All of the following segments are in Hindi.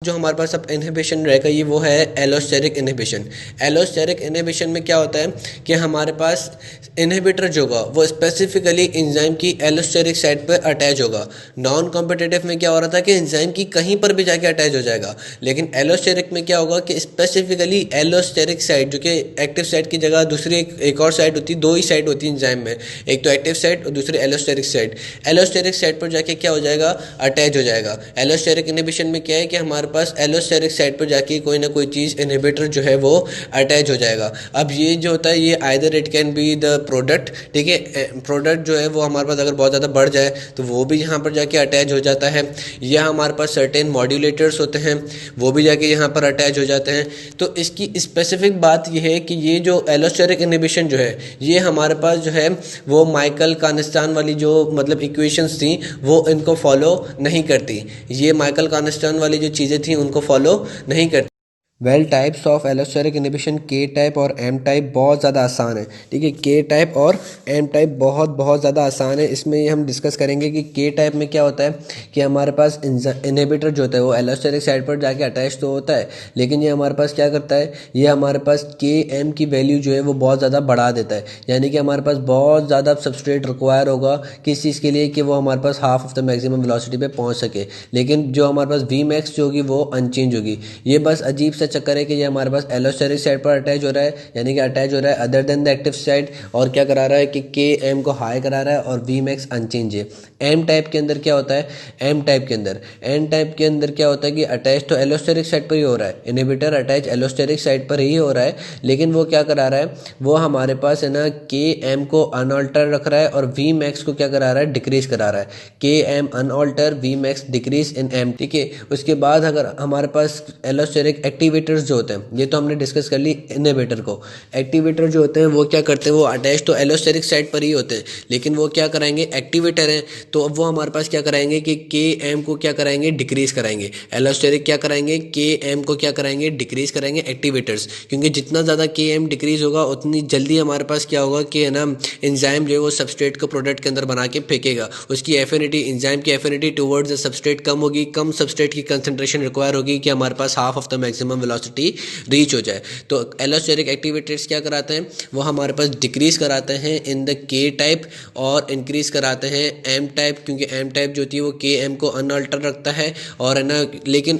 जो हमारे पास अब इनहिबिशन रहेगा ये वो है एलोस्टेरिक इनहिबिशन। एलोस्टेरिक इनहिबिशन में क्या होता है कि हमारे पास इनहिबिटर जो होगा वो स्पेसिफिकली एंजाइम की एलोस्टेरिक साइट पर अटैच होगा। नॉन कॉम्पिटिटिव में क्या हो रहा था कि एंजाइम की कहीं पर भी जाके अटैच हो जाएगा, लेकिन एलोस्टेरिक में क्या होगा कि स्पेसिफिकली एलोस्टेरिक साइट जो कि एक्टिव साइट की जगह दूसरी एक और साइट होती है, दो ही साइट होती है एंजाइम में, एक तो एक्टिव साइट और दूसरी एलोस्टेरिक साइट। एलोस्टेरिक साइट पर जाके क्या हो जाएगा, अटैच हो जाएगा। एलोस्टेरिक इनहिबिशन में क्या है कि हमारे पास एलोस्टेरिक साइट पर जाके कोई ना कोई चीज़ इनहिबिटर जो है वो अटैच हो जाएगा। अब ये जो होता है ये either it can be the product, ठीक है, प्रोडक्ट जो है वो हमारे पास अगर बहुत ज़्यादा बढ़ जाए तो वो भी यहाँ पर जाके अटैच हो जाता है, या हमारे पास सर्टेन मॉड्यूलेटर्स होते हैं वो भी जाके यहाँ पर अटैच हो जाते हैं। तो इसकी स्पेसिफिक बात यह है कि ये जो एलोस्टेरिक इनहिबिशन जो है ये हमारे पास जो है वो माइकल कानिस्तान वाली जो मतलब इक्वेशंस थी वो इनको फॉलो नहीं करती। ये माइकल कानिस्तान वाली जो चीज़ें थी उनको फॉलो नहीं करती। टाइप्स ऑफ एलोस्टेरिक इनहिबिशन के टाइप और एम टाइप बहुत ज़्यादा आसान है, ठीक है। के टाइप और एम टाइप बहुत ज़्यादा आसान है। इसमें हम डिस्कस करेंगे कि के टाइप में क्या होता है कि हमारे पास इनहिबिटर जो होता है वो एलोस्टेरिक साइड पर जाके अटैच तो होता है, लेकिन ये हमारे पास क्या करता है, ये हमारे पास के एम की वैल्यू जो है वो बहुत ज़्यादा बढ़ा देता है। यानी कि हमारे पास बहुत ज़्यादा सबस्ट्रेट रिक्वायर होगा किस चीज़ के लिए कि वो हमारे पास half of the maximum velocity पे पहुंच सके, लेकिन जो हमारे पास वी मैक्स जो होगी वो अनचेंज होगी। ये बस अजीब सा चक्कर है कि ये हमारे पास एलोस्टेरिक साइड पर अटैच हो रहा है, यानी कि अटैच हो रहा है other than the active side, और क्या करा रहा है कि के एम को हाई करा रहा है और वी मैक्स अनचेंज है। एम टाइप के अंदर क्या होता है, एम टाइप के अंदर क्या होता है कि अटैच तो एलोस्टेरिक साइड पर ही हो रहा है, इनहिबिटर अटैच एलोस्टेरिक साइड पर ही हो रहा है, लेकिन वो क्या करा रहा है, वो हमारे पास है ना के एम को अनऑल्टर रख रहा है और वी मैक्स को क्या करा रहा है, डिक्रीज करा रहा है। K M unalter, V max decrease in M, ठीक है। उसके बाद अगर हमारे पास एलोस्टेरिक एक्टिवेटर्स जो होते हैं, ये तो हमने डिस्कस कर ली इनहिबिटर को। एक्टिवेटर जो होते हैं वो क्या करते हैं, वो अटैच तो एलोस्टेरिक साइड पर ही होते हैं, लेकिन वो क्या कराएंगे, एक्टिवेटर हैं तो अब वो हमारे पास क्या कराएंगे कि के एम को क्या कराएंगे, डिक्रीज कराएंगे। एलोस्टेरिक क्या कराएंगे, के एम को क्या कराएंगे, डिक्रीज कराएंगे एक्टिवेटर्स, क्योंकि जितना ज़्यादा के एम डिक्रीज होगा उतनी जल्दी हमारे पास क्या होगा कि है ना एंजाइम जो है वो सबस्ट्रेट को प्रोडक्ट के अंदर बना के फेंकेगा। उसकी एफिनिटी, एंजाइम की एफिनिटी टुवर्ड्स द सबस्ट्रेट कम होगी, कम सबस्ट्रेट की कंसंट्रेशन रिक्वायर होगी कि हमारे पास half of the maximum velocity reach हो जाए। तो एलोस्टेरिक एक्टिवेटर्स क्या कराते हैं, वो हमारे पास डिक्रीज कराते हैं इन द के टाइप और इंक्रीज कराते हैं एम टाइप, क्योंकि एम टाइप जो होती है वो के एम को अनअल्टर रखता है और है ना, लेकिन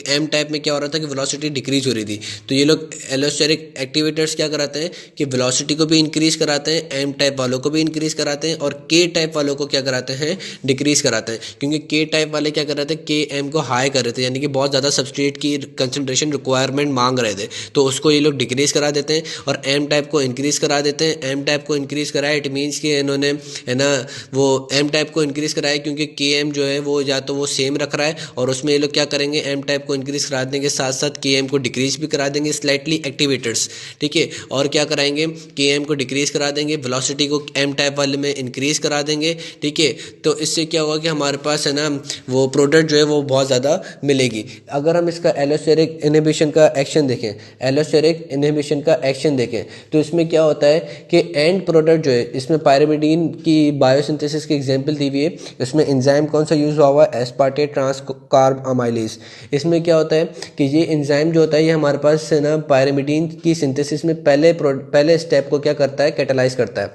एम टाइप में क्या हो रहा था कि वेलोसिटी डिक्रीज हो रही थी। तो ये लोग एलोस्टेरिक एक्टिवेटर्स क्या कराते हैं कि वेलोसिटी को भी इंक्रीज कराते हैं, एम टाइप वालों को भी इंक्रीज कराते हैं और के टाइप वालों को क्या कराते हैं, डिक्रीज कराते हैं। क्योंकि के टाइप वाले क्या कर रहे थे, के एम को हाई कर रहे थे, यानी कि बहुत ज़्यादा सबस्ट्रेट की कंसंट्रेशन रिक्वायरमेंट मांग रहे थे, तो उसको ये लोग डिक्रीज करा देते हैं और एम टाइप को इंक्रीज करा देते हैं। एम टाइप को इंक्रीज कराया इट मीन्स कि इन्होंने है ना वो एम टाइप को इंक्रीज कराया क्योंकि के एम जो है वो या तो वो सेम रख रहा है, और उसमें ये लोग क्या करेंगे, एम टाइप को इंक्रीज करा देंगे, साथ साथ के एम को डिक्रीज भी करा देंगे स्लाइटली एक्टिवेटर्स, ठीक है। और क्या कराएंगे, के एम को डिक्रीज करा देंगे, वेलोसिटी को एम टाइप वाले में इंक्रीज करा देंगे, ठीक है। तो इससे क्या होगा कि हमारे पास है ना वो प्रोडक्ट जो है वो बहुत ज़्यादा मिलेगी। अगर हम इसका एलोस्टेरिक इनहिबिशन का एक्शन देखें, एलोस्टेरिक इनहिबिशन का एक्शन देखें तो इसमें क्या होता है कि एंड प्रोडक्ट जो है, इसमें पायरिमिडीन की बायोसिंथेसिस की एग्जांपल दी हुई है। इसमें एंजाइम कौन सा यूज़ हुआ हुआ है, एस्पार्टेट ट्रांसकार्ब अमाइलेज। इसमें क्या होता है कि ये एंजाइम जो होता है ये हमारे पास है ना पायरिमिडीन की सिंथेसिस में पहले स्टेप को क्या करता है, कैटेलाइज करता है।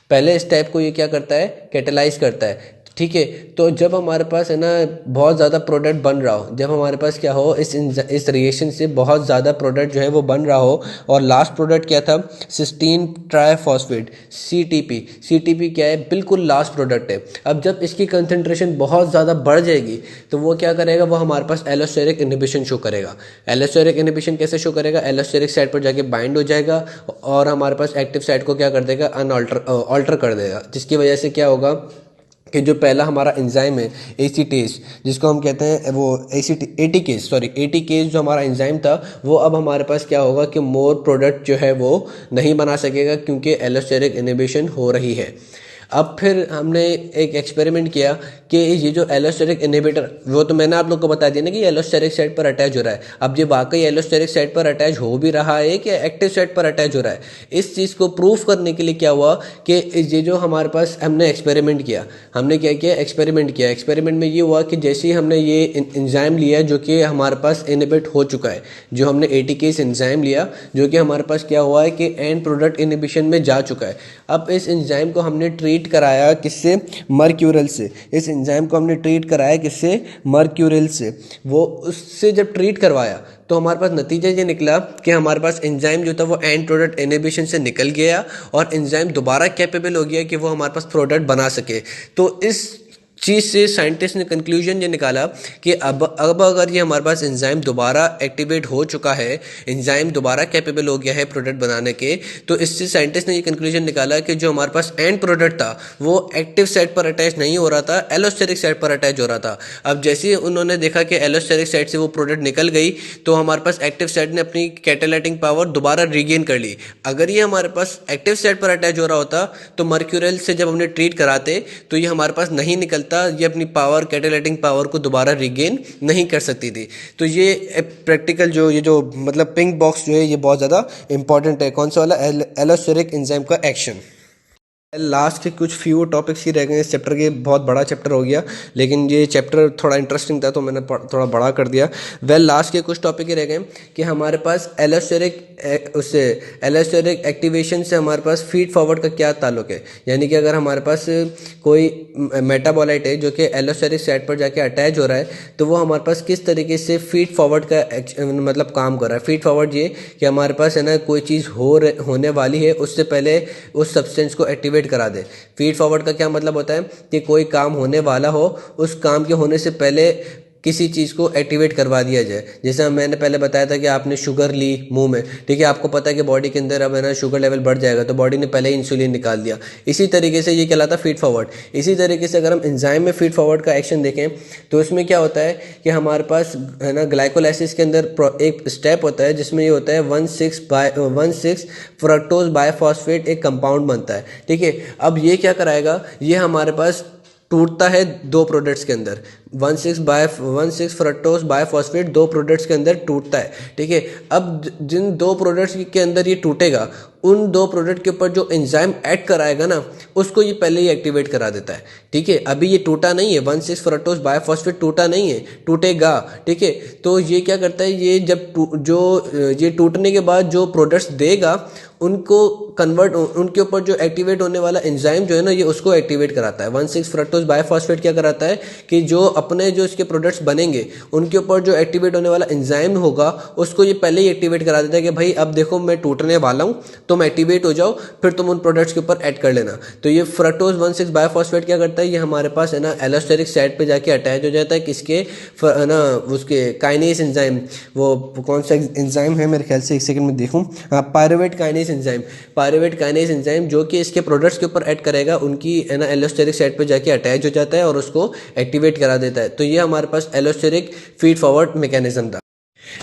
पहले स्टेप को ये क्या करता है, कैटेलाइज करता है, ठीक है। तो जब हमारे पास है ना बहुत ज़्यादा प्रोडक्ट बन रहा हो, जब हमारे पास क्या हो इस रिएक्शन से बहुत ज़्यादा प्रोडक्ट जो है वो बन रहा हो, और लास्ट प्रोडक्ट क्या था, सिस्टीन ट्राइफॉस्फेट, सीटीपी क्या है, बिल्कुल लास्ट प्रोडक्ट है। अब जब इसकी कंसंट्रेशन बहुत ज़्यादा बढ़ जाएगी तो वो क्या करेगा, वो हमारे पास एलोस्टेरिक इनहिबिशन शो करेगा। एलोस्टेरिक इनहिबिशन कैसे शो करेगा, एलोस्टेरिक साइड पर जाके बाइंड हो जाएगा और हमारे पास एक्टिव साइड को क्या कर देगा, अल्टर कर देगा, जिसकी वजह से क्या होगा कि जो पहला हमारा एंजाइम है एसीटेज, जिसको हम कहते हैं वो एटीकेज जो हमारा एंजाइम था, वो अब हमारे पास क्या होगा कि मोर प्रोडक्ट जो है वो नहीं बना सकेगा क्योंकि एलोस्टेरिक इनहिबिशन हो रही है। अब फिर हमने एक एक्सपेरिमेंट किया कि ये जो एलोस्टेरिक इनहिबिटर, वो तो मैंने आप लोग को बता दिया ना कि एलोस्टेरिक साइट पर अटैच हो रहा है। अब ये वाकई एलोस्टेरिक साइट पर अटैच हो भी रहा है कि एक्टिव साइट पर अटैच हो रहा है, इस चीज़ को प्रूफ करने के लिए क्या हुआ कि ये जो हमारे पास हमने एक्सपेरिमेंट किया, हमने क्या किया, एक्सपेरिमेंट में ये हुआ कि जैसे ही हमने ये एंजाइम लिया जो कि हमारे पास इनहिबिट हो चुका है, जो हमने एटीकेस एंजाइम लिया जो कि हमारे पास क्या हुआ है कि एंड प्रोडक्ट इनहिबिशन में जा चुका है। अब इस एंजाइम को हमने ट्रीट कराया किससे, मर्क्यूरल से। इस एंजाइम को हमने ट्रीट कराया किससे, मर्क्यूरल से। वो उससे जब ट्रीट करवाया तो हमारे पास नतीजा ये निकला कि हमारे पास एंजाइम जो था वो एंड प्रोडक्ट इनहिबिशन से निकल गया और एंजाइम दोबारा कैपेबल हो गया कि वो हमारे पास प्रोडक्ट बना सके। तो इस चीज़ से साइंटिस्ट ने कंक्लूजन ये निकाला कि अब अगर ये हमारे पास एंजाइम दोबारा एक्टिवेट हो चुका है, एंजाइम दोबारा कैपेबल हो गया है प्रोडक्ट बनाने के, तो इससे साइंटिस्ट ने ये कंक्लूजन निकाला कि जो हमारे पास एंड प्रोडक्ट था वो एक्टिव साइट पर अटैच नहीं हो रहा था, एलोस्टेरिक साइट पर अटैच हो रहा था। अब जैसे ही उन्होंने देखा कि एलोस्टेरिक साइट से वो प्रोडक्ट निकल गई तो हमारे पास एक्टिव साइट ने अपनी कैटालाइटिंग पावर दोबारा रिगेन कर ली। अगर ये हमारे पास एक्टिव साइट पर अटैच हो रहा होता तो मर्क्यूरल से जब हमने ट्रीट कराते तो ये हमारे पास नहीं निकलता, ये अपनी पावर, कैटालाइटिंग पावर को दोबारा रिगेन नहीं कर सकती थी। तो ये प्रैक्टिकल ये जो मतलब पिंक बॉक्स जो है ये बहुत ज़्यादा इंपॉर्टेंट है। कौन सा वाला, एलोस्टेरिक एंजाइम का एक्शन। लास्ट के कुछ फ्यू टॉपिक्स ही रह गए इस चैप्टर के, बहुत बड़ा चैप्टर हो गया लेकिन ये चैप्टर थोड़ा इंटरेस्टिंग था तो मैंने थोड़ा बड़ा कर दिया। लास्ट के कुछ टॉपिक ही रह गए कि हमारे पास एलोस्टेरिक एक्टिवेशन से हमारे पास फीड फॉरवर्ड का क्या ताल्लुक है। यानी कि अगर हमारे पास कोई मेटाबॉलाइट है जो कि एलोस्टेरिक साइट पर जाके अटैच हो रहा है तो वो हमारे पास किस तरीके से फीड फॉरवर्ड का मतलब काम कर रहा है। फीड फॉरवर्ड ये कि हमारे पास है ना कोई चीज़ होने वाली है उससे पहले उस सब्सटेंस को एक्टिवेट करा दे। फीड फॉरवर्ड का क्या मतलब होता है कि कोई काम होने वाला हो, उस काम के होने से पहले किसी चीज़ को एक्टिवेट करवा दिया जाए। जैसे मैंने पहले बताया था कि आपने शुगर ली मुंह में, ठीक है, आपको पता है कि बॉडी के अंदर अब है ना शुगर लेवल बढ़ जाएगा तो बॉडी ने पहले ही इंसुलिन निकाल दिया। इसी तरीके से ये कहलाता फीड फॉरवर्ड। इसी तरीके से अगर हम एंजाइम में फीड फॉरवर्ड का एक्शन देखें तो इसमें क्या होता है कि हमारे पास है ना ग्लाइकोलाइसिस के अंदर एक स्टेप होता है जिसमें ये होता है 1,6 फ्रक्टोज बायफॉस्फेट एक कंपाउंड बनता है, ठीक है। अब ये क्या कराएगा, ये हमारे पास टूटता है दो प्रोडक्ट्स के अंदर, 1,6 फ्रक्टोज बायफॉस्फेट दो प्रोडक्ट्स के अंदर टूटता है, ठीक है। अब जिन दो प्रोडक्ट्स के अंदर ये टूटेगा उन दो प्रोडक्ट के ऊपर जो एंजाइम ऐड कराएगा ना उसको ये पहले ही एक्टिवेट करा देता है, ठीक है। अभी ये टूटा नहीं है, 1,6 फ्रक्टोज बायफॉस्फेट टूटा नहीं है, टूटेगा, ठीक है। तो ये क्या करता है, ये जब ये टूटने के बाद जो प्रोडक्ट्स देगा उनको कन्वर्ट, उनके ऊपर जो एक्टिवेट होने वाला एंजाइम जो है ना ये उसको एक्टिवेट कराता है। 1,6 फ्रक्टोज बायफॉस्फेट क्या कराता है कि जो अपने जो इसके प्रोडक्ट्स बनेंगे उनके ऊपर जो एक्टिवेट होने वाला एंजाइम होगा उसको ये पहले ही एक्टिवेट करा देता है कि भाई अब देखो मैं टूटने वाला हूँ, तुम एक्टिवेट हो जाओ, फिर तुम उन प्रोडक्ट्स के ऊपर ऐड कर लेना। तो ये फ्रक्टोज 1,6 बायफॉस्फेट क्या करता है, ये हमारे पास है ना एलोस्टेरिक साइट पे जाके अटैच हो जाता है किसके, है ना उसके काइनेस एंजाइम, वो कौन सा एंजाइम है मेरे ख्याल से, एक सेकंड में देखूँ, हाँ पायरुवेट काइनेस एंजाइम जो कि इसके प्रोडक्ट्स के ऊपर ऐड करेगा उनकी है ना एलोस्टेरिक साइट पे जाके अटैच हो जाता है और उसको एक्टिवेट करा देता है। तो ये हमारे पास एलोस्टेरिक फीड फॉरवर्ड मैकेनिज्म था।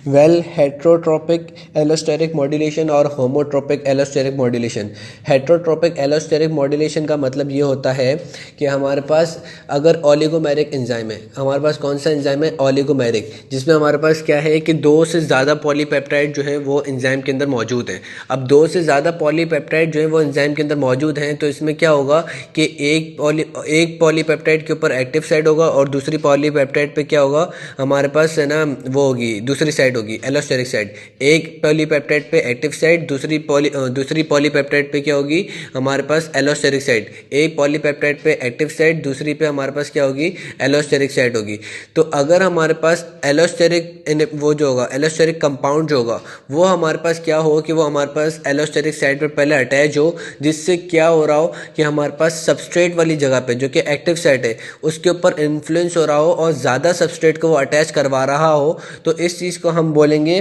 हेट्रोट्रोपिक एलोस्टेरिक मॉड्यूलेशन और homotropic allosteric modulation. Heterotropic allosteric modulation का मतलब ये होता है कि हमारे पास अगर ओलिगोमेरिक एंजाइम है, हमारे पास कौन सा एंजाइम है, ओलिगोमेरिक, जिसमें हमारे पास क्या है कि दो से ज़्यादा पॉलीपेप्टाइड जो है वो एंजाइम के अंदर मौजूद हैं। अब दो से ज़्यादा पॉलीपेप्टाइड जो है वो एंजाइम के अंदर मौजूद हैं तो इसमें क्या होगा कि एक पॉलीपेप्टाइड के ऊपर एक्टिव साइड होगा और दूसरी पॉलीपेप्टाइड पे क्या होगा, हमारे पास है ना वो होगी दूसरी साइड होगी एलोस्टेरिक साइड। एक पॉलीपेप्टाइड पे एक्टिव साइड, दूसरी पॉलीपेप्टाइड पे क्या होगी हमारे पास एलोस्टेरिक साइड। एक पॉलीपेप्टाइड पे एक्टिव साइड, दूसरी पे हमारे पास क्या होगी, एलोस्टेरिक साइड होगी। तो अगर हमारे पास एलोस्टेरिक वो जो होगा एलोस्टेरिक कंपाउंड जो होगा वो हमारे पास क्या हो कि वो हमारे पास एलोस्टेरिक साइड पर पहले अटैच हो, जिससे क्या हो रहा हो कि हमारे पास सबस्ट्रेट वाली जगह पे जो कि एक्टिव साइट है उसके ऊपर इन्फ्लुएंस हो रहा हो और ज़्यादा सबस्ट्रेट को वो अटैच करवा रहा हो। तो इस चीज़ चीज़ को हम बोलेंगे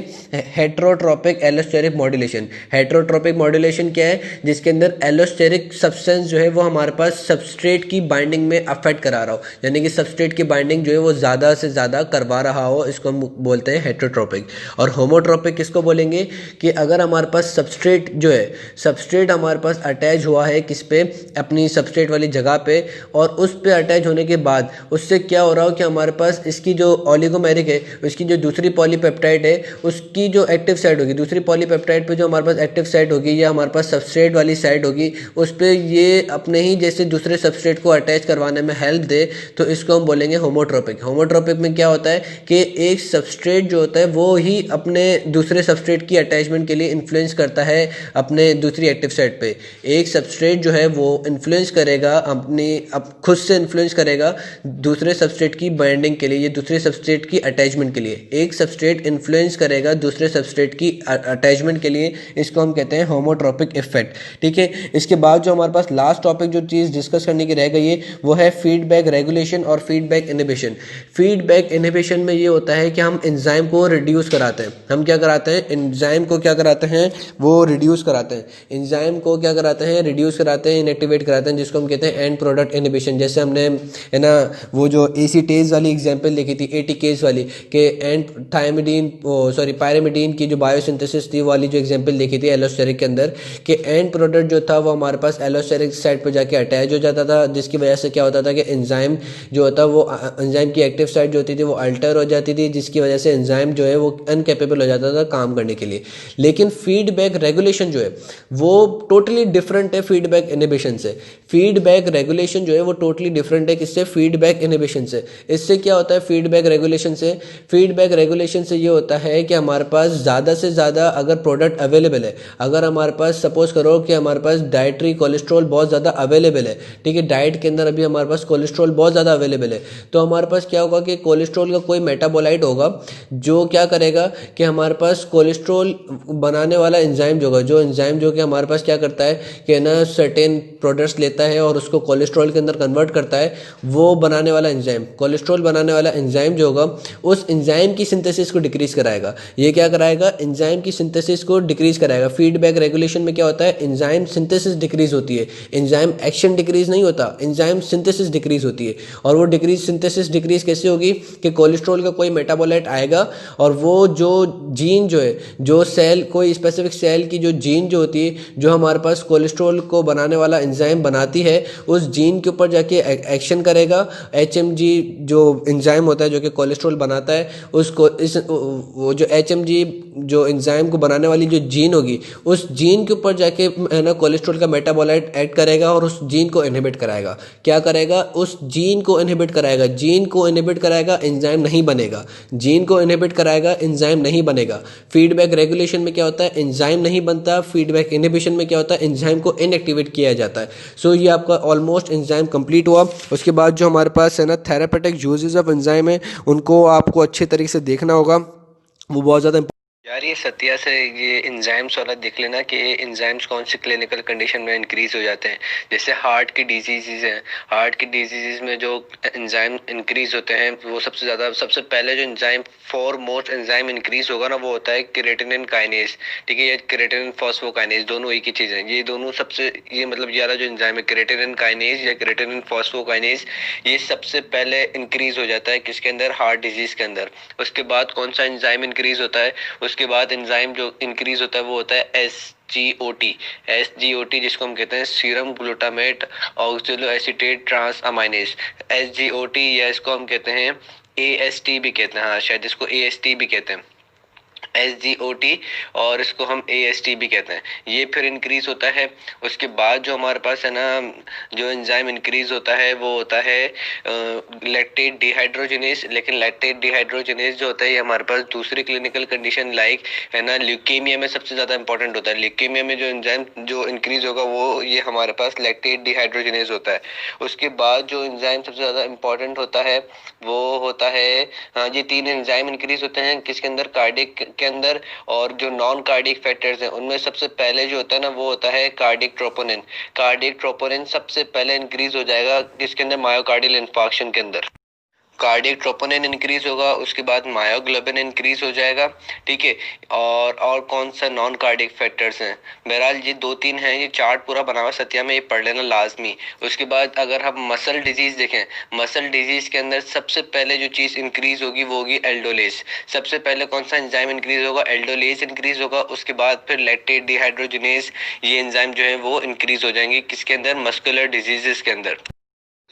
heterotrophic allosteric modulation. Heterotrophic modulation क्या है? जिसके अंदर एलोस्टेरिक सब्सटेंस जो है वो हमारे पास सबस्ट्रेट की बाइंडिंग में अफेक्ट करा रहा हो, यानी कि सबस्ट्रेट की बाइंडिंग जो है वो ज़्यादा से ज़्यादा करवा रहा हो, इसको हम बोलते हैं हेट्रोट्रोपिक। और होमोट्रोपिक किसको बोलेंगे? कि अगर हमारे पास सबस्ट्रेट जो है, सबस्ट्रेट हमारे पास अटैच हुआ है किस पे? अपनी सबस्ट्रेट वाली जगह पे, और उस पे अटैच होने के बाद उससे क्या हो रहा हो कि हमारे पास इसकी जो ओलिगोमेरिक है, उसकी जो दूसरी पॉलीपेप्टाइड है, उसकी जो एक्टिव साइड होगी, दूसरी पॉलीपेप्टाइड पे जो हमारे पास एक्टिव साइड होगी या हमारे पास सबस्ट्रेट वाली साइड होगी, उस पे ये अपने ही जैसे दूसरे सबस्ट्रेट को अटैच करवाने में हेल्प दे, तो इसको हम बोलेंगे होमोट्रोपिक। होमोट्रोपिक में क्या होता है कि एक सबस्ट्रेट जो होता है वो ही अपने दूसरे सबस्ट्रेट की अटैचमेंट के लिए इन्फ्लुएंस करता है अपने दूसरी एक्टिव साइड पे। एक सबस्ट्रेट जो है वो इन्फ्लुएंस करेगा अपनी खुद से इन्फ्लुएंस करेगा दूसरे सबस्ट्रेट की बाइंडिंग के लिए या दूसरे सबस्ट्रेट की अटैचमेंट के लिए। एक सबस्ट्रेट इन्फ्लुएंस करेगा दूसरे सबस्ट्रेट की अटैचमेंट के लिए, इसको हम कहते हैं होमोट्रोपिक इफेक्ट। ठीक है, इसके बाद जो हमारे पास लास्ट टॉपिक जो चीज़ डिस्कस करने की रह गई है वो है फीडबैक रेगुलेशन और फीडबैक इनहिबिशन। फीडबैक इनहिबिशन में ये होता है कि हम एंजाइम को रिड्यूस कराते हैं। हम क्या कराते हैं? एंजाइम को क्या कराते हैं? वो रिड्यूस कराते हैं। एंजाइम को क्या कराते हैं? रिड्यूस कराते हैं, इनएक्टिवेट कराते हैं, जिसको हम कहते हैं एंड प्रोडक्ट इनहिबिशन। जैसे हमने है ना वो जो एसीटेज वाली एग्जांपल लिखी थी, एटीकेज वाली, कि एंड थायमिडीन पायरिमिडीन की जो बायोसिंथेसिस थी वाली जो एग्जांपल लिखी थी एलोस्टेरिक के अंदर, कि एंड प्रोडक्ट जो था वो हमारे पास एलोस्टेरिक साइड पर जाके अटैच हो जाता था, जिसकी वजह से क्या होता था कि एंजाइम जो होता वो एंजाइम की एक्टिव साइड जो होती थी वो अल्टर हो जाती थी, जिसकी वजह से एंजाइम जो है वो अनकेपेबल हो जाता था काम करने के लिए। लेकिन फीडबैक रेगुलेशन जो है वो टोटली डिफरेंट है फीडबैक इनहिबिशन से। फीडबैक रेगुलेशन जो है वो टोटली डिफरेंट है किससे? फीडबैक इनहिबिशन से। इससे क्या होता है फीडबैक रेगुलेशन से? फीडबैक रेगुलेशन से ये होता है कि हमारे पास ज़्यादा से ज़्यादा अगर प्रोडक्ट अवेलेबल है, अगर हमारे पास सपोज करो कि हमारे पास डाइटरी कोलेस्ट्रॉल बहुत ज़्यादा अवेलेबल है, ठीक है, डाइट के अंदर अभी हमारे पास कोलेस्ट्रॉल बहुत ज़्यादा अवेलेबल है, तो हमारे पास क्या होगा कि कोलेस्ट्रॉल का कोई मेटाबोलाइट होगा जो क्या करेगा कि हमारे पास कोलेस्ट्रॉल बनाने वाला एंजाइम जो होगा, जो एंजाइम जो कि हमारे पास क्या करता है कि ना सर्टेन प्रोडक्ट्स लेता है और उसको कोलेस्ट्रॉल के अंदर कन्वर्ट करता है, वो बनाने वाला एंजाइम, कोलेस्ट्रॉल बनाने वाला एंजाइम जो होगा उस एंजाइम की सिंथेसिस को डिक्रीज कराएगा। ये क्या कराएगा? एंजाइम की सिंथेसिस को डिक्रीज कराएगा। फीडबैक रेगुलेशन में क्या होता है? एंजाइम सिंथेसिस डिक्रीज होती है, एंजाइम एक्शन डिक्रीज नहीं होता, एंजाइम सिंथेसिस डिक्रीज होती है। और वो सिंथेसिस डिक्रीज कैसे होगी कि कोलेस्ट्रॉल का कोई मेटाबोलाइट आएगा और वो जो जीन जो है, जो सेल, कोई स्पेसिफिक सेल की जो जीन जो होती है जो हमारे पास कोलेस्ट्रॉल को बनाने वाला एंजाइम बनाती है, उस जीन के ऊपर जाके एक्शन करेगा। एचएमजी जो एंजाइम होता है जो कि कोलेस्ट्रॉल बनाता है, उसको वो जो एचएमजी जो एंजाइम को बनाने वाली जो जीन होगी, उस जीन के ऊपर जाके है ना कोलेस्ट्रॉल का मेटाबोलाइट ऐड करेगा और उस जीन को इनहिबिट कराएगा। क्या करेगा? उस जीन को इनहिबिट कराएगा। जीन को इनहिबिट कराएगा, एंजाइम नहीं बनेगा। जीन को इनहिबिट कराएगा, एंजाइम नहीं बनेगा। फीडबैक रेगुलेशन में क्या होता है? एंजाइम नहीं बनता। फीडबैक इनहिबिशन में क्या होता है? एंजाइम को इनएक्टिवेट किया जाता है। सो ये आपका ऑलमोस्ट एंजाइम कंप्लीट हुआ। उसके बाद जो हमारे पास है ना थेरापेटिक यूजेस ऑफ एंजाइम है, उनको आपको अच्छे तरीके से देखना होगा, वो बहुत ज़्यादा यार ये सत्या से ये एंजाइम्स वाला देख लेना कि एंजाइम्स कौन सी क्लिनिकल कंडीशन में इंक्रीज हो जाते हैं। जैसे हार्ट की डिजीजेज हैं, हार्ट की डिजीजेज में जो एंजाइम इंक्रीज होते हैं वो सबसे पहले जो एंजाइम मोस्ट एंजाइम इंक्रीज होगा ना वो होता है क्रिएटिनिन काइनेज। ठीक है, ये क्रिएटिनिन फॉस्फोकाइनेज दोनों एक ही चीज़ है। ये दोनों सबसे ये मतलब ये वाला जो एंजाइम है क्रिएटिनिन काइनेज या क्रिएटिनिन फॉस्फोकाइनेज, ये सबसे पहले इंक्रीज हो जाता है किसके अंदर? हार्ट डिजीज के अंदर। उसके बाद कौन सा एंजाइम इंक्रीज होता है? उसके बाद एंजाइम जो इंक्रीज होता है वो होता है एसजीओटी जिसको हम कहते हैं serum glutamate oxaloacetate transaminase. SGOT या इसको हम कहते हैं एएसटी भी कहते हैं, हाँ शायद इसको एएसटी भी कहते हैं, एसजीओटी, और इसको हम एएसटी भी कहते हैं। ये फिर इंक्रीज होता है। उसके बाद जो हमारे पास है ना जो एंजाइम इंक्रीज होता है वो होता है लैक्टेट डिहाइड्रोजिनेज। लेकिन लैक्टेट डिहाइड्रोजिनेज जो होता है ये हमारे पास दूसरी क्लिनिकल कंडीशन लाइक है ना ल्यूकेमिया में सबसे ज्यादा इंपॉर्टेंट होता है। ल्यूकेमिया में जो एंजाइम जो इंक्रीज होगा वो ये हमारे पास लैक्टेट डिहाइड्रोजिनेज होता है। उसके बाद जो एंजाइम सबसे ज्यादा इंपॉर्टेंट होता है वो होता है, हाँ ये तीन एंजाइम इंक्रीज होते हैं किसके अंदर? कार्डियक के अंदर। और जो नॉन कार्डियक फैक्टर्स हैं उनमें सबसे पहले जो होता है ना वो होता है कार्डियक ट्रोपोनिन। कार्डियक ट्रोपोनिन सबसे पहले इंक्रीज हो जाएगा किसके अंदर? मायोकार्डियल इंफार्क्शन के अंदर। कार्डियक ट्रोपोनिन इंक्रीज होगा, उसके बाद मायोग्लोबिन इंक्रीज हो जाएगा, ठीक है। और कौन सा नॉन कार्डियक फैक्टर्स हैं, बहरहाल ये 2-3 हैं, ये चार्ट पूरा बना हुआ सत्या में, ये पढ़ लेना लाजमी। उसके बाद अगर हम मसल डिजीज देखें, मसल डिजीज के अंदर सबसे पहले जो चीज इंक्रीज होगी वो होगी एल्डोलेज। सबसे पहले कौन सा एंजाइम इंक्रीज होगा, एल्डोलेज इंक्रीज होगा। उसके बाद फिर लैक्टेट डिहाइड्रोजिनेज, ये एंजाइम जो है वो इंक्रीज हो जाएंगे किसके अंदर, मस्कुलर डिजीजेस के अंदर।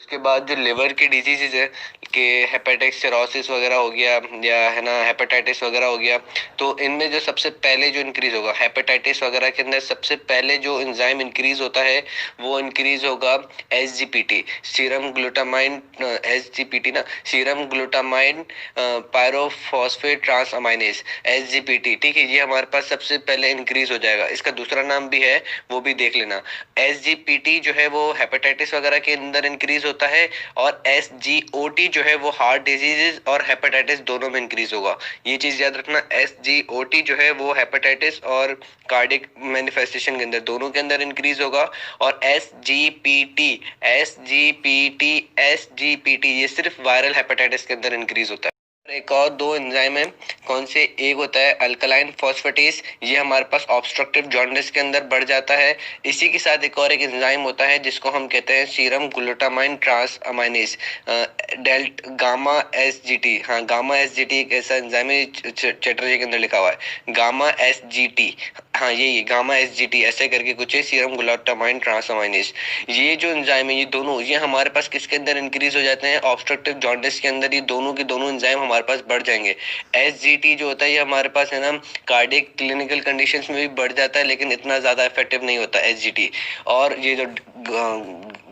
उसके बाद जो लिवर की डिजीजेज है कि हेपेटिक सिरोसिस वगैरह हो गया, या है ना हेपेटाइटिस वगैरह हो गया, तो इनमें जो सबसे पहले जो इंक्रीज होगा हेपेटाइटिस वगैरह के अंदर सबसे पहले जो एंजाइम इंक्रीज होता है वो इंक्रीज होगा एसजीपीटी, सीरम ग्लूटामाइन, एसजीपीटी ना, सीरम ग्लूटामाइन पायरोफॉस्फेट ट्रांसअमाइनेज, एसजीपीटी, ठीक है। ये हमारे पास सबसे पहले इंक्रीज हो जाएगा। इसका दूसरा नाम भी है, वो भी देख लेना। एसजीपीटी जो है वो हेपेटाइटिस वगैरह के अंदर इंक्रीज होता है, और एसजीओटी जो है वो हार्ट डिजीजेस और हेपेटाइटिस दोनों में इंक्रीज होगा। ये चीज याद रखना, एसजीओटी जो है वो हेपेटाइटिस और कार्डियक मैनिफेस्टेशन के अंदर दोनों के अंदर इंक्रीज होगा। और एसजीपीटी, एसजीपीटी, एसजीपीटी ये सिर्फ वायरल हेपेटाइटिस के अंदर इंक्रीज होता है। एक और 2 एंजाइम है, कौन से, एक होता है अल्कलाइन फॉस्फेटेज, ये हमारे पास ऑब्स्ट्रक्टिव जॉन्डिस के अंदर बढ़ जाता है। इसी के साथ एक और एक एंजाइम होता है जिसको हम कहते हैं serum glutamine transaminase, delta gamma SGT. हाँ, गामा एसजीटी एक ऐसा एंजाइम है, चैटर्जी के अंदर लिखा हुआ है गामा एसजीटी। हाँ, ये गामा एसजीटी ऐसे करके कुछ है, सीरम ग्लूटामाइन ट्रांसअमाइनेज। ये जो एंजाइम है ये दोनों, ये हमारे पास किसके अंदर इंक्रीज हो जाते हैं, ऑब्स्ट्रक्टिव जॉन्डिस के अंदर। ये दोनों के दोनों एंजाइम हमारे पास बढ़ जाएंगे। एसजीटी जो होता है ये हमारे पास है ना कार्डियक क्लिनिकल कंडीशंस में भी बढ़ जाता है, लेकिन इतना ज्यादा इफेक्टिव नहीं होता एसजीटी। और ये जो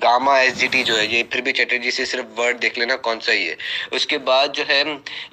गामा एसजीटी जो है, ये फिर भी चैटर्जी से सिर्फ वर्ड देख लेना कौन सा ही है। उसके बाद जो है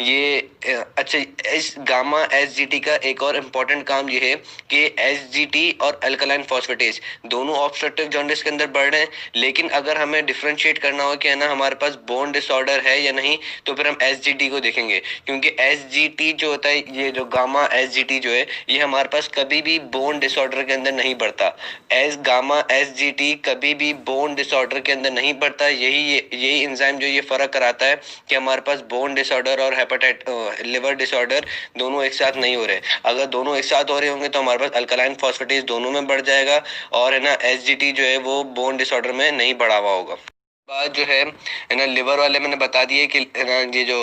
ये अच्छा, इस गामा एसजीटी का एक और इम्पोर्टेंट काम ये है कि एसजीटी और अल्कलाइन फॉस्फेटेज दोनों ऑब्स्ट्रक्टिव जॉन्डिस के अंदर बढ़ रहे हैं, लेकिन अगर हमें डिफरेंशिएट करना हो कि है ना हमारे पास बोन डिसऑर्डर है या नहीं, तो फिर हम एसजीटी को देखेंगे। क्योंकि एसजीटी जो होता है, ये जो गामा एसजीटी जो है, ये हमारे पास कभी भी बोन डिसऑर्डर के अंदर नहीं बढ़ता। एस गामा एसजीटी कभी भी बोन डिसऑर्डर के अंदर नहीं बढ़ता। यही एंजाइम जो ये फर्क कराता है कि हमारे पास बोन डिसऑर्डर और हेपेटाइट लिवर डिसऑर्डर दोनों एक साथ नहीं हो रहे। अगर दोनों एक साथ हो रहे होंगे तो हमारे पास अल्कलाइन फॉस्फेटेज दोनों में बढ़ जाएगा, और है ना एसजीटी जो है वो बोन डिसऑर्डर में नहीं बढ़ा हुआ होगा। बात जो है ना लिवर वाले मैंने बता दिए कि ना ये जो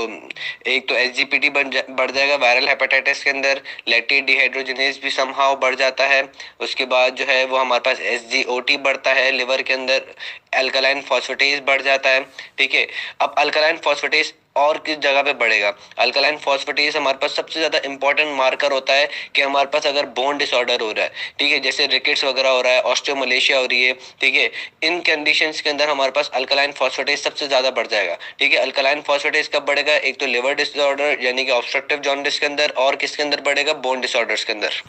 एक तो एसजीपीटी बढ़ जाएगा वायरल हेपेटाइटिस के अंदर, लैक्टेट डिहाइड्रोजिनेज भी समहाउ बढ़ जाता है। उसके बाद जो है वो हमारे पास एसजीओटी बढ़ता है लिवर के अंदर, अल्कलाइन फॉस्फेटेज बढ़ जाता है, ठीक है। अब अल्कलाइन फॉस्फेटेज और किस जगह पे बढ़ेगा, अल्कलाइन फॉस्फेटेज हमारे पास सबसे ज्यादा इंपॉर्टेंट मार्कर होता है कि हमारे पास अगर बोन डिसऑर्डर हो रहा है, ठीक है, जैसे रिकेट्स वगैरह हो रहा है, ऑस्टियोमलेशिया हो रही है, ठीक है, इन कंडीशंस के अंदर हमारे पास अल्कलाइन फॉस्फेटेज सबसे ज्यादा बढ़ जाएगा, ठीक है। अल्कलाइन फॉस्फेटेज कब बढ़ेगा, एक तो लिवर डिसऑर्डर यानी कि ऑब्स्ट्रक्टिव जॉन्डिस के अंदर, और किसके अंदर बढ़ेगा, बोन डिसऑर्डर्स के अंदर।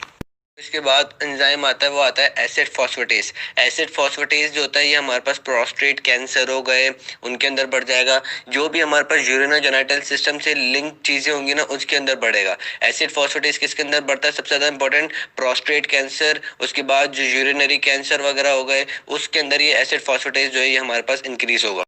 इसके बाद एंजाइम आता है, वो आता है एसिड फॉस्फेटेज। एसिड फॉस्फेटेज जो होता है ये हमारे पास प्रोस्टेट कैंसर हो गए उनके अंदर बढ़ जाएगा। जो भी हमारे पास यूरिनो जेनिटल सिस्टम से लिंक चीजें होंगी ना उसके अंदर बढ़ेगा। एसिड फॉस्फेटेज किसके अंदर बढ़ता है, सबसे ज्यादा इंपॉर्टेंट प्रोस्टेट कैंसर, उसके बाद जो यूरिनरी कैंसर वगैरह हो गए उसके अंदर ये एसिड फॉस्फेटेज जो है ये हमारे पास इंक्रीज होगा।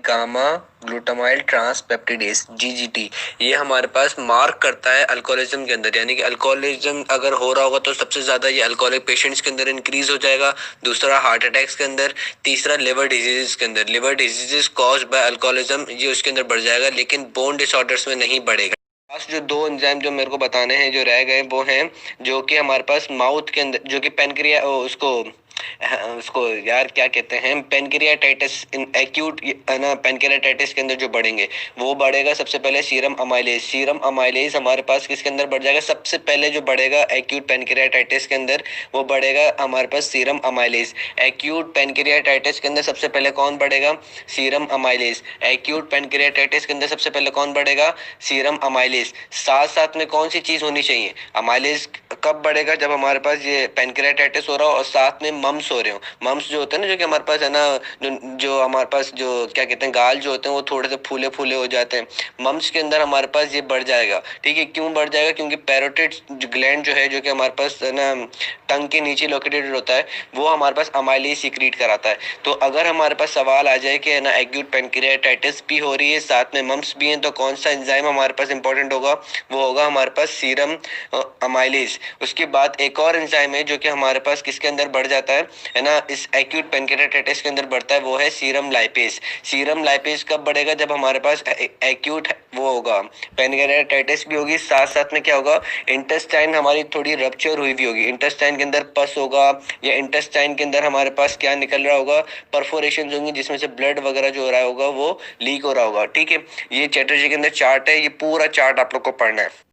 गामा ग्लूटामाइल ट्रांसपेप्टिडेज जीजीटी, ये हमारे पास मार्क करता है अल्कोहलिज्म के अंदर, यानी कि अल्कोहलिज्म अगर हो रहा होगा तो सबसे ज्यादा ये अल्कोहलिक पेशेंट्स के अंदर इंक्रीज हो जाएगा। दूसरा हार्ट अटैक्स के अंदर, तीसरा लिवर डिजीजेस के अंदर, liver diseases caused by alcoholism ये उसके अंदर बढ़ जाएगा, लेकिन बोन डिसऑर्डर्स में नहीं बढ़ेगा। लास्ट जो 2 एंजाइम जो मेरे को बताने हैं जो रह गए वो हैं जो कि हमारे पास माउथ के अंदर, जो कि पेनक्रिया उसको यार क्या कहते हैं, पेनक्रियाटाइटिस इन एक्यूट है ना, पेनक्रियाटाइटिस के अंदर जो बढ़ेंगे वो बढ़ेगा सबसे पहले सीरम अमाइलेज। सीरम अमाइलेज हमारे पास किसके अंदर बढ़ जाएगा, सबसे पहले जो बढ़ेगा एक्यूट पेनक्रियाटाइटिस के अंदर वो बढ़ेगा हमारे पास सीरम अमाइलेज। एक्यूट पेनक्रियाटाइटिस के अंदर सबसे पहले कौन बढ़ेगा, सीरम अमाइलेज। एक्यूट पेनक्रियाटाइटिस के अंदर सबसे पहले कौन बढ़ेगा, सीरम अमाइलेज। साथ साथ में कौन सी चीज होनी चाहिए, अमाइलेज कब बढ़ेगा? जब हमारे पास ये पैनक्रियाटाइटिस हो रहा हो और साथ में मम्स हो रहे हो। मम्स जो होते हैं ना, जो कि हमारे पास है ना, जो हमारे पास जो क्या कहते हैं, गाल जो होते हैं वो थोड़े से फूले फूले हो जाते हैं। मम्स के अंदर हमारे पास ये बढ़ जाएगा। ठीक है, क्यों बढ़ जाएगा? क्योंकि पैरोटिड ग्लैंड जो है, जो कि हमारे पास है ना टंग के नीचे लोकेटेड होता है, वो हमारे पास अमाइलेज सीक्रेट कराता है। तो अगर हमारे पास सवाल आ जाए कि है ना एक्यूट पैनक्रियाटाइटिस भी हो रही है, साथ में मम्स भी हैं, तो कौन सा एंजाइम हमारे पास इंपॉर्टेंट होगा? वो होगा हमारे पास सीरम अमाइलेज। उसके बाद एक और एंजाइम है जो कि हमारे पास किसके अंदर बढ़ जाता है ना, इस एक्यूट पैनक्रियाटाइटिस के अंदर बढ़ता है, वो है सीरम लाइपेज। सीरम लाइपेज कब बढ़ेगा? जब हमारे पास एक्यूट वो होगा, पैनक्रियाटाइटिस भी होगी, साथ साथ में क्या होगा, इंटेस्टाइन हमारी थोड़ी रप्चर हुई भी होगी, इंटेस्टाइन के अंदर पस होगा, या इंटेस्टाइन के अंदर हमारे पास क्या निकल रहा होगा, परफोरेशन होंगी, जिसमें से ब्लड वगैरह जो हो रहा होगा वो लीक हो रहा होगा। ठीक है, ये चैटर्जी के अंदर चार्ट है, ये पूरा चार्ट आप लोग को पढ़ना है।